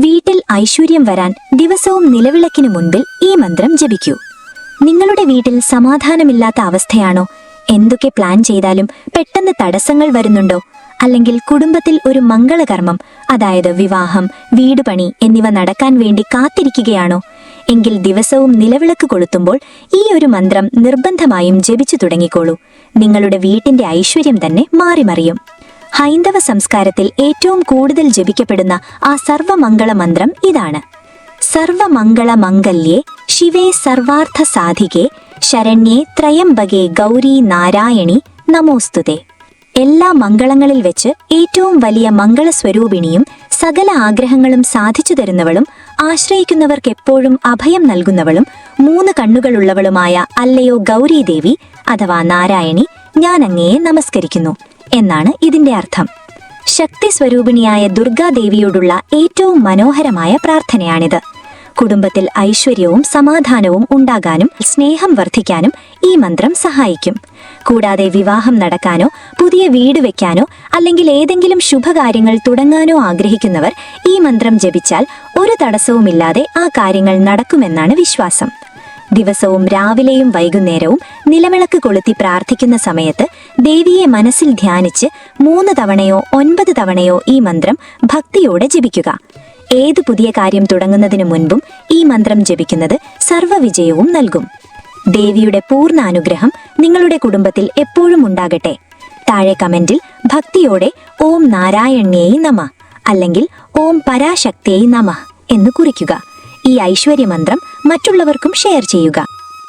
വീട്ടിൽ ഐശ്വര്യം വരാൻ ദിവസവും നിലവിളക്കിനു മുൻപിൽ ഈ മന്ത്രം ജപിക്കൂ. നിങ്ങളുടെ വീട്ടിൽ സമാധാനമില്ലാത്ത അവസ്ഥയാണോ? എന്തൊക്കെ പ്ലാൻ ചെയ്താലും പെട്ടെന്ന് തടസ്സങ്ങൾ വരുന്നുണ്ടോ? അല്ലെങ്കിൽ കുടുംബത്തിൽ ഒരു മംഗളകർമ്മം, അതായത് വിവാഹം, വീടുപണി എന്നിവ നടക്കാൻ വേണ്ടി കാത്തിരിക്കുകയാണോ? എങ്കിൽ ദിവസവും നിലവിളക്ക് കൊളുത്തുമ്പോൾ ഈ ഒരു മന്ത്രം നിർബന്ധമായും ജപിച്ചു തുടങ്ങിക്കോളൂ. നിങ്ങളുടെ വീട്ടിന്റെ ഐശ്വര്യം തന്നെ മാറിമറിയും. ഹൈന്ദവ സംസ്കാരത്തിൽ ഏറ്റവും കൂടുതൽ ജപിക്കപ്പെടുന്ന ആ സർവമംഗള മന്ത്രം ഇതാണ്: സർവമംഗള മംഗല്യേ ശിവേ സർവാർത്ഥ സാധികേ ശരണ്യേ ത്രയംബകേ ഗൗരി നാരായണി നമോസ്തുതേ. എല്ലാ മംഗളങ്ങളിൽ വെച്ച് ഏറ്റവും വലിയ മംഗളസ്വരൂപിണിയും സകല ആഗ്രഹങ്ങളും സാധിച്ചു തരുന്നവളും ആശ്രയിക്കുന്നവർക്കെപ്പോഴും അഭയം നൽകുന്നവളും 3 കണ്ണുകളുള്ളവളുമായ അല്ലയോ ഗൗരീദേവി അഥവാ നാരായണി, ഞാൻ അങ്ങയെ നമസ്കരിക്കുന്നു എന്നാണ് ഇതിന്റെ അർത്ഥം. ശക്തി സ്വരൂപിണിയായ ദുർഗാദേവിയോടുള്ള ഏറ്റവും മനോഹരമായ പ്രാർത്ഥനയാണിത്. കുടുംബത്തിൽ ഐശ്വര്യവും സമാധാനവും ഉണ്ടാകാനും സ്നേഹം വർദ്ധിക്കാനും ഈ മന്ത്രം സഹായിക്കും. കൂടാതെ വിവാഹം നടക്കാനോ പുതിയ വീട് വെക്കാനോ അല്ലെങ്കിൽ ഏതെങ്കിലും ശുഭകാര്യങ്ങൾ തുടങ്ങാനോ ആഗ്രഹിക്കുന്നവർ ഈ മന്ത്രം ജപിച്ചാൽ ഒരു തടസ്സവുമില്ലാതെ ആ കാര്യങ്ങൾ നടക്കുമെന്നാണ് വിശ്വാസം. ദിവസവും രാവിലെയും വൈകുന്നേരവും നിലവിളക്ക് കൊളുത്തി പ്രാർത്ഥിക്കുന്ന സമയത്ത് ദേവിയെ മനസ്സിൽ ധ്യാനിച്ച് 3 തവണയോ 9 തവണയോ ഈ മന്ത്രം ഭക്തിയോടെ ജപിക്കുക. ഏത് പുതിയ കാര്യം തുടങ്ങുന്നതിനു മുൻപും ഈ മന്ത്രം ജപിക്കുന്നത് സർവ്വവിജയവും നൽകും. ദേവിയുടെ പൂർണ്ണ അനുഗ്രഹം നിങ്ങളുടെ കുടുംബത്തിൽ എപ്പോഴും ഉണ്ടാകട്ടെ. താഴെ കമന്റിൽ ഭക്തിയോടെ ഓം നാരായണ്യേയി നമഃ അല്ലെങ്കിൽ ഓം പരാശക്തിയേയി നമഃ എന്ന് കുറിക്കുക. ഈ ഐശ്വര്യമന്ത്രം മറ്റുള്ളവർക്കും ഷെയർ ചെയ്യുക.